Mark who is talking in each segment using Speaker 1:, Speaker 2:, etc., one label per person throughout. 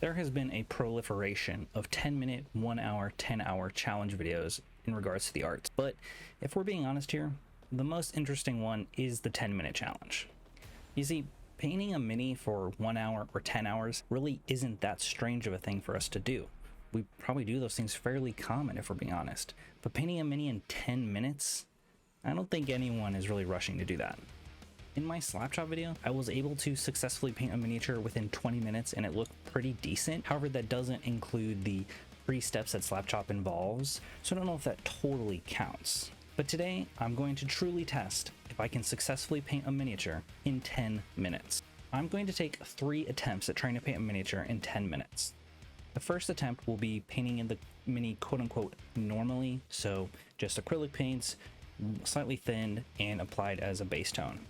Speaker 1: There has been a proliferation of 10-minute, 1 hour, 10-hour challenge videos in regards to the arts, but if we're being honest here, the most interesting one is the 10-minute challenge. You see, painting a mini for 1 hour or 10 hours really isn't that strange of a thing for us to do. We probably do those things fairly common if we're being honest, but painting a mini in 10 minutes, I don't think anyone is really rushing to do that. In my Slapchop video, I was able to successfully paint a miniature within 20 minutes and it looked pretty decent. However, that doesn't include the 3 steps that Slapchop involves, so I don't know if that totally counts. But today, I'm going to truly test if I can successfully paint a miniature in 10 minutes. I'm going to take 3 attempts at trying to paint a miniature in 10 minutes. The first attempt will be painting in the mini quote-unquote normally, so just acrylic paints, slightly thinned and applied as a base tone.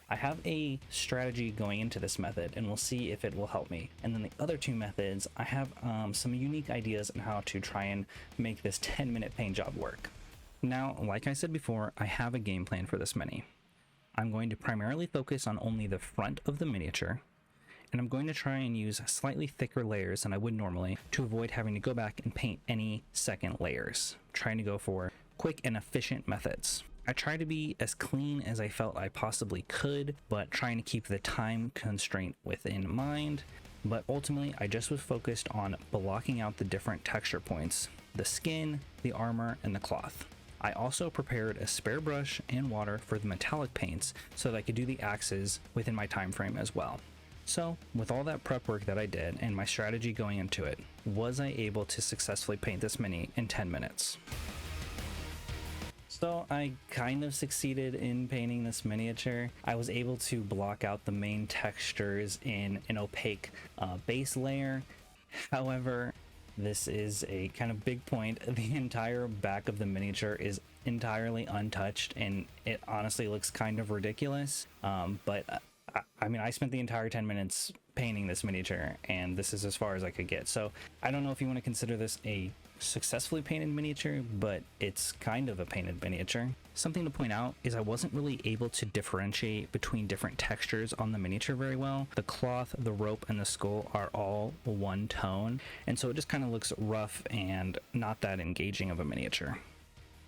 Speaker 1: I have a strategy going into this method and we'll see if it will help me. And then the other 2 methods, I have some unique ideas on how to try and make this 10-minute paint job work. Now, like I said before, I have a game plan for this mini. I'm going to primarily focus on only the front of the miniature, and I'm going to try and use slightly thicker layers than I would normally to avoid having to go back and paint any second layers. I'm trying to go for quick and efficient methods. I tried to be as clean as I felt I possibly could, but trying to keep the time constraint within mind. But ultimately, I just was focused on blocking out the different texture points, the skin, the armor, and the cloth. I also prepared a spare brush and water for the metallic paints so that I could do the axes within my time frame as well. So with all that prep work that I did and my strategy going into it, was I able to successfully paint this mini in 10 minutes? So I kind of succeeded in painting this miniature. I was able to block out the main textures in an opaque base layer. However, this is a kind of big point. The entire back of the miniature is entirely untouched and it honestly looks kind of ridiculous. But I mean, I spent the entire 10 minutes painting this miniature and this is as far as I could get. So I don't know if you want to consider this a successfully painted miniature, but it's kind of a painted miniature. Something to point out is I wasn't really able to differentiate between different textures on the miniature very well. The cloth, the rope, and the skull are all one tone, and so it just kind of looks rough and not that engaging of a miniature.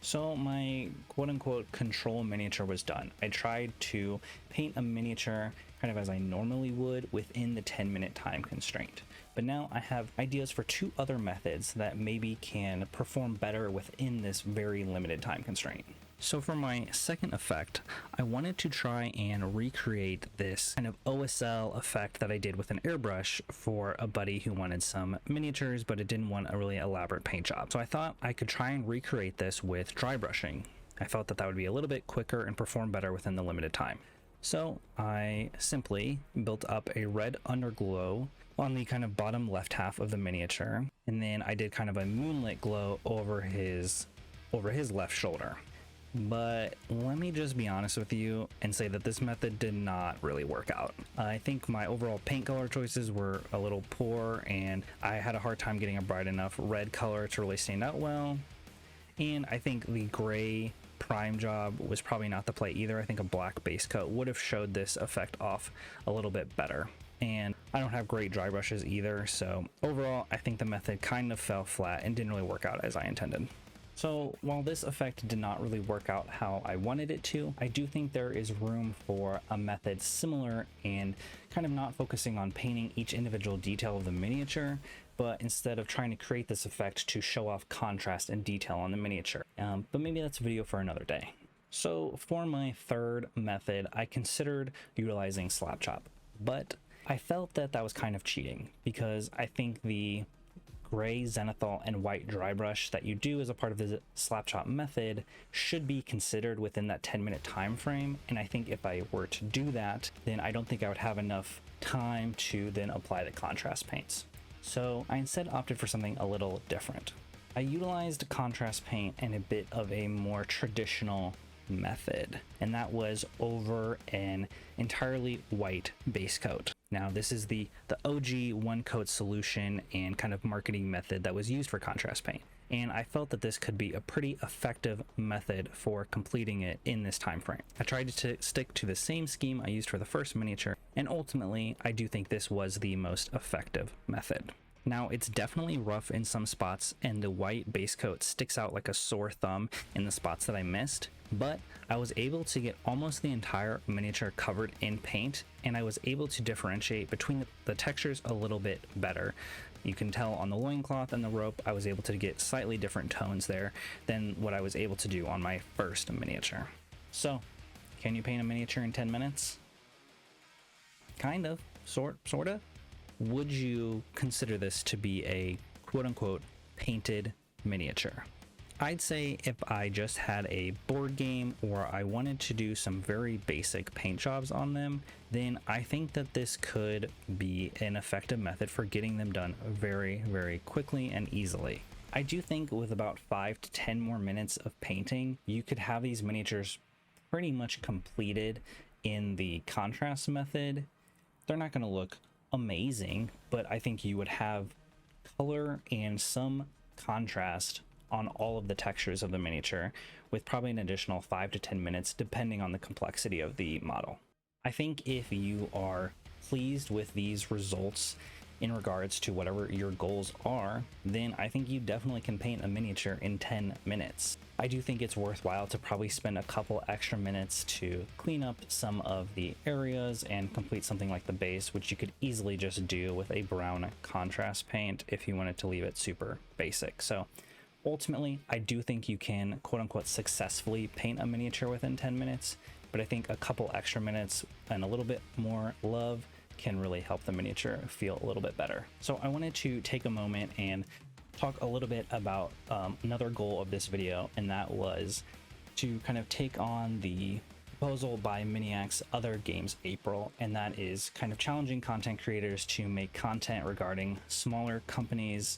Speaker 1: So my quote-unquote control miniature was done. I tried to paint a miniature kind of as I normally would within the 10-minute time constraint. But now I have ideas for 2 other methods that maybe can perform better within this very limited time constraint. So for my second effect, I wanted to try and recreate this kind of OSL effect that I did with an airbrush for a buddy who wanted some miniatures, but it didn't want a really elaborate paint job. So I thought I could try and recreate this with dry brushing. I felt that that would be a little bit quicker and perform better within the limited time. So I simply built up a red underglow on the kind of bottom left half of the miniature, and then I did kind of a moonlit glow over his left shoulder. But let me just be honest with you and say that this method did not really work out. I think my overall paint color choices were a little poor and I had a hard time getting a bright enough red color to really stand out well. And I think the gray prime job was probably not the play either. I think a black base coat would have showed this effect off a little bit better. And I don't have great dry brushes either, so overall I think the method kind of fell flat and didn't really work out as I intended. So while this effect did not really work out how I wanted it to, I do think there is room for a method similar and kind of not focusing on painting each individual detail of the miniature, but instead of trying to create this effect to show off contrast and detail on the miniature. But maybe that's a video for another day. So for my third method, I considered utilizing Slapchop, but I felt that that was kind of cheating because I think the gray zenithal and white dry brush that you do as a part of the Slapchop method should be considered within that 10-minute time frame, and I think if I were to do that, then I don't think I would have enough time to then apply the contrast paints. So I instead opted for something a little different. I utilized contrast paint in a bit of a more traditional method, and that was over an entirely white base coat. Now this is the OG one coat solution and kind of marketing method that was used for contrast paint, and I felt that this could be a pretty effective method for completing it in this time frame. I tried to stick to the same scheme I used for the first miniature And ultimately, I do think this was the most effective method. Now, it's definitely rough in some spots, and the white base coat sticks out like a sore thumb in the spots that I missed, but I was able to get almost the entire miniature covered in paint, and I was able to differentiate between the textures a little bit better. You can tell on the loincloth and the rope, I was able to get slightly different tones there than what I was able to do on my first miniature. So, can you paint a miniature in 10 minutes? Kind of, sorta. Would you consider this to be a quote-unquote painted miniature? I'd say if I just had a board game or I wanted to do some very basic paint jobs on them, then I think that this could be an effective method for getting them done very, very quickly and easily. I do think with about 5 to 10 more minutes of painting, you could have these miniatures pretty much completed in the contrast method. They're not going to look amazing, but I think you would have color and some contrast on all of the textures of the miniature with probably an additional 5 to 10 minutes depending on the complexity of the model. I think if you are pleased with these results in regards to whatever your goals are, then I think you definitely can paint a miniature in 10 minutes. I do think it's worthwhile to probably spend a couple extra minutes to clean up some of the areas and complete something like the base, which you could easily just do with a brown contrast paint if you wanted to leave it super basic. So ultimately, I do think you can quote unquote successfully paint a miniature within 10 minutes, but I think a couple extra minutes and a little bit more love can really help the miniature feel a little bit better. So I wanted to take a moment and talk a little bit about another goal of this video, and that was to kind of take on the proposal by Miniac's Other Games April, and that is kind of challenging content creators to make content regarding smaller companies,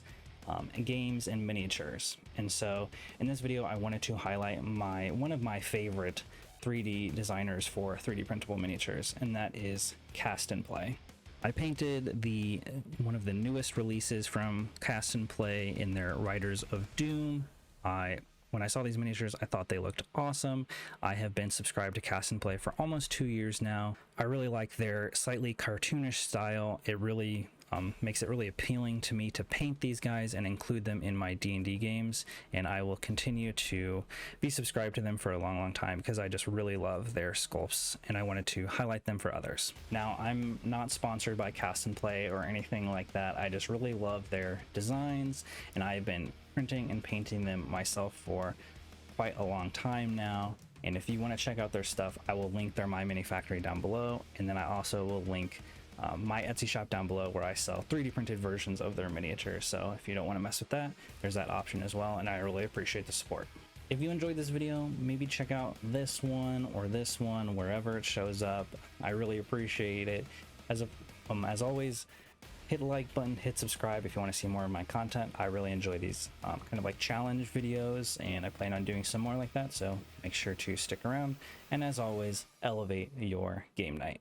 Speaker 1: games, and miniatures. And so in this video, I wanted to highlight one of my favorite 3D designers for 3D printable miniatures, and that is Cast and Play. I painted one of the newest releases from Cast and Play in their Riders of Doom. When I saw these miniatures, I thought they looked awesome. I have been subscribed to Cast and Play for almost 2 years now. I really like their slightly cartoonish style. It really makes it really appealing to me to paint these guys and include them in my D&D games, and I will continue to be subscribed to them for a long time because I just really love their sculpts and I wanted to highlight them for others. Now, I'm not sponsored by Cast and Play or anything like that. I just really love their designs, and I've been printing and painting them myself for quite a long time now. And if you want to check out their stuff, I will link their My Mini Factory down below, and then I also will link my Etsy shop down below where I sell 3D printed versions of their miniatures. So if you don't want to mess with that, there's that option as well, and I really appreciate the support. If you enjoyed this video, maybe check out this one or this one wherever it shows up. I really appreciate it. As always, hit the like button, hit subscribe if you want to see more of my content. I really enjoy these kind of like challenge videos, and I plan on doing some more like that, so make sure to stick around. And as always, elevate your game night.